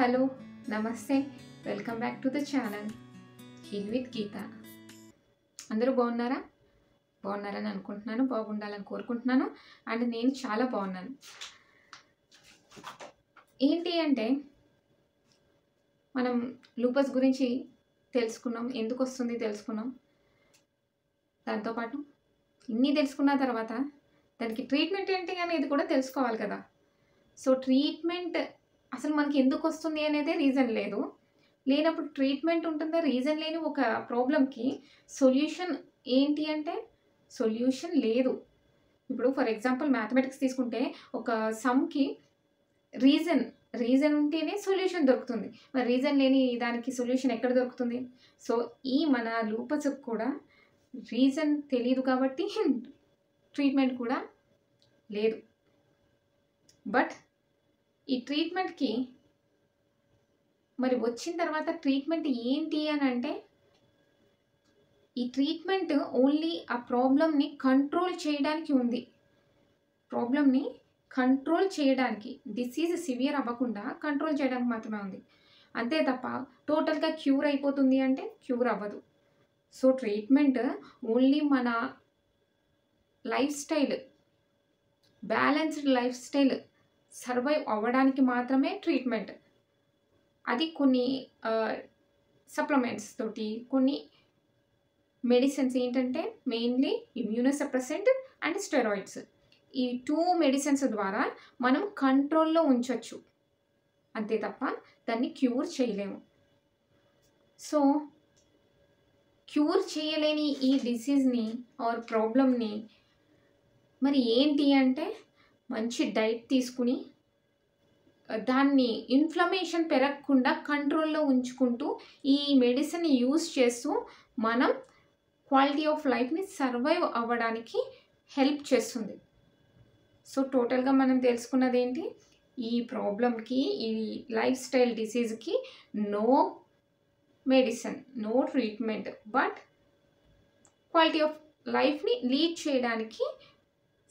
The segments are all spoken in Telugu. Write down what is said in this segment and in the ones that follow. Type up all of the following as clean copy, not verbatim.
హలో, నమస్తే. Welcome back to the channel heal with Geeta. అందరూ బాగున్నారా? బాగున్నారని అనుకుంటున్నాను, బాగుండాలని కోరుకుంటున్నాను. అండ్ నేను చాలా బాగున్నాను. ఏంటి అంటే మనం లూపస్ గురించి తెలుసుకున్నాం, ఎందుకు వస్తుంది తెలుసుకున్నాం. దాంతోపాటు ఇన్ని తెలుసుకున్న తర్వాత దానికి ట్రీట్మెంట్ ఏంటి అనేది కూడా తెలుసుకోవాలి కదా. సో ట్రీట్మెంట్ అసలు మనకి ఎందుకు వస్తుంది అనేది రీజన్ లేదు. లేనప్పుడు ట్రీట్మెంట్ ఉంటుందా? రీజన్ లేని ఒక ప్రాబ్లంకి సొల్యూషన్ ఏంటి అంటే సొల్యూషన్ లేదు. ఇప్పుడు ఫర్ ఎగ్జాంపుల్ మ్యాథమెటిక్స్ తీసుకుంటే ఒక సమ్కి రీజన్ ఉంటేనే సొల్యూషన్ దొరుకుతుంది. మరి రీజన్ లేని దానికి సొల్యూషన్ ఎక్కడ దొరుకుతుంది? సో ఈ మన లూపస్కి కూడా రీజన్ తెలియదు కాబట్టి ట్రీట్మెంట్ కూడా లేదు. బట్ ఈ ట్రీట్మెంట్కి మరి వచ్చిన తర్వాత ట్రీట్మెంట్ ఏంటి అని అంటే ఈ ట్రీట్మెంట్ ఓన్లీ ఆ ప్రాబ్లమ్ని కంట్రోల్ చేయడానికి ఉంది. ప్రాబ్లమ్ని కంట్రోల్ చేయడానికి, డిసీజ్ సివియర్ అవ్వకుండా కంట్రోల్ చేయడానికి మాత్రమే ఉంది. అంతే తప్ప టోటల్గా క్యూర్ అయిపోతుంది అంటే క్యూర్ అవ్వదు. సో ట్రీట్మెంట్ ఓన్లీ మన life style, balanced life style survive అవ్వడానికి మాత్రమే ట్రీట్మెంట్. అది కొన్ని సప్లిమెంట్స్ తోటి, కొన్ని మెడిసిన్స్ ఏంటంటే మెయిన్లీ ఇమ్యూనోసప్రెసెంట్ అండ్ స్టెరాయిడ్స్, ఈ 2 మెడిసిన్స్ ద్వారా మనం కంట్రోల్లో ఉంచవచ్చు. అంతే తప్ప దాన్ని క్యూర్ చేయలేము. సో క్యూర్ చేయలేని ఈ డిసీజ్ని ఆర్ ప్రాబ్లమ్ని మరి ఏంటి అంటే మంచి డైట్ తీసుకుని దాన్ని ఇన్ఫ్లమేషన్ పెరగకుండా కంట్రోల్లో ఉంచుకుంటూ ఈ మెడిసిన్ యూజ్ చేస్తూ మనం క్వాలిటీ ఆఫ్ లైఫ్ని సర్వైవ్ అవ్వడానికి హెల్ప్ చేస్తుంది. సో టోటల్గా మనం తెలుసుకున్నది ఏంటి? ఈ ప్రాబ్లమ్కి, ఈ లైఫ్ స్టైల్ డిసీజ్కి no medicine, no treatment, but quality of లైఫ్ని లీడ్ చేయడానికి,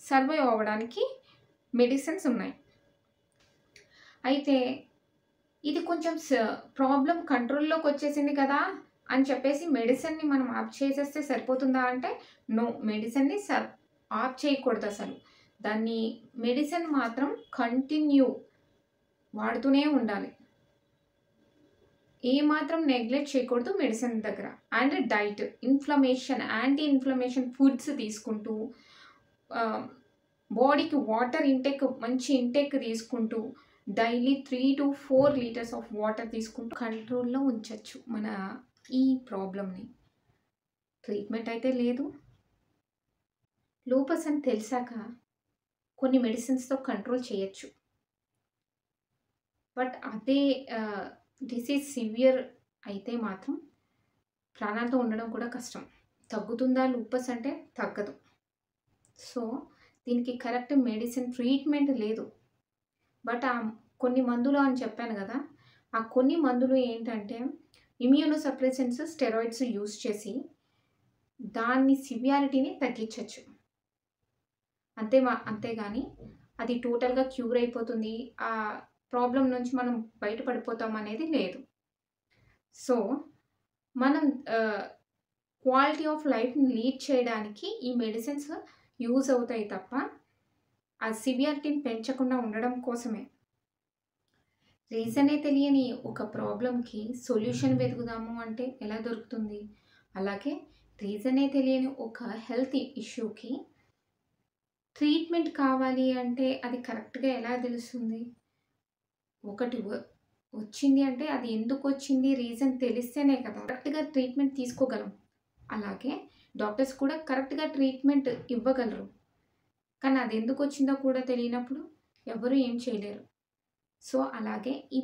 సర్వైవ్ అవ్వడానికి మెడిసిన్స్ ఉన్నాయి. అయితే ఇది కొంచెం ప్రాబ్లం కంట్రోల్లోకి వచ్చేసింది కదా అని చెప్పేసి మెడిసిన్ని మనం ఆఫ్ చేసేస్తే సరిపోతుందా అంటే నో, మెడిసిన్ని ఆఫ్ చేయకూడదు. అసలు దాన్ని మెడిసిన్ మాత్రం కంటిన్యూ వాడుతూనే ఉండాలి. ఏమాత్రం నెగ్లెక్ట్ చేయకూడదు మెడిసిన్ దగ్గర. And diet, inflammation, anti inflammation foods తీసుకుంటూ, బాడీకి వాటర్ ఇంటేక్, మంచి ఇంటేక్ తీసుకుంటూ, daily 3 to 4 litres of water తీసుకుంటూ కంట్రోల్లో ఉంచవచ్చు మన ఈ ప్రాబ్లమ్ని. ట్రీట్మెంట్ అయితే లేదు. లూపస్ అని తెలిసాక కొన్ని మెడిసిన్స్తో కంట్రోల్ చేయొచ్చు. బట్ అదే డిసీజ్ సివియర్ అయితే మాత్రం ప్రాణాలతో ఉండడం కూడా కష్టం. తగ్గుతుందా లూపస్ అంటే తగ్గదు. సో దీనికి కరెక్ట్ మెడిసిన్ ట్రీట్మెంట్ లేదు. బట్ ఆ కొన్ని మందులు అని చెప్పాను కదా, ఆ కొన్ని మందులు ఏంటంటే ఇమ్యూనోసప్రెసెంట్స్, స్టెరాయిడ్స్ యూజ్ చేసి దాన్ని సివియారిటీని తగ్గించవచ్చు. అంతేగాని అది టోటల్గా క్యూర్ అయిపోతుంది, ఆ ప్రాబ్లం నుంచి మనం బయటపడిపోతాం అనేది లేదు. సో మనం క్వాలిటీ ఆఫ్ లైఫ్ని లీడ్ చేయడానికి ఈ మెడిసిన్స్ యూజ్ అవుతాయి తప్ప ఆ సివియారిటీని పెంచకుండా ఉండడం కోసమే. రీజనే తెలియని ఒక ప్రాబ్లంకి సొల్యూషన్ వెతుకుదాము అంటే ఎలా దొరుకుతుంది? అలాగే రీజనే తెలియని ఒక హెల్త్ ఇష్యూకి ట్రీట్మెంట్ కావాలి అంటే అది కరెక్ట్గా ఎలా తెలుస్తుంది? ఒకటి వచ్చింది అంటే అది ఎందుకు వచ్చింది, రీజన్ తెలిస్తేనే కదా కరెక్ట్గా ట్రీట్మెంట్ తీసుకోగలం. అలాగే డాక్టర్స్ కూడా కరెక్ట్గా ట్రీట్మెంట్ ఇవ్వగలరు. కానీ అది ఎందుకు వచ్చిందో కూడా తెలియనప్పుడు ఎవరు ఏం చేయలేరు. సో అలాగే ఈ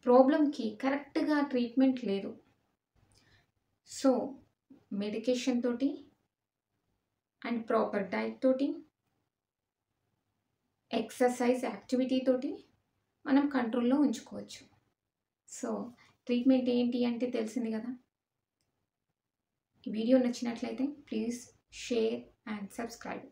ప్రాబ్లంకి కరెక్ట్గా ట్రీట్మెంట్ లేదు. సో మెడికేషన్ తోటి అండ్ ప్రాపర్ డైట్ తోటి, ఎక్సర్సైజ్ యాక్టివిటీ తోటి మనం కంట్రోల్లో ఉంచుకోవచ్చు. సో ట్రీట్మెంట్ ఏంటి అంటే తెలిసింది కదా. ఈ వీడియో నచ్చినట్లయితే ప్లీజ్ share and subscribe.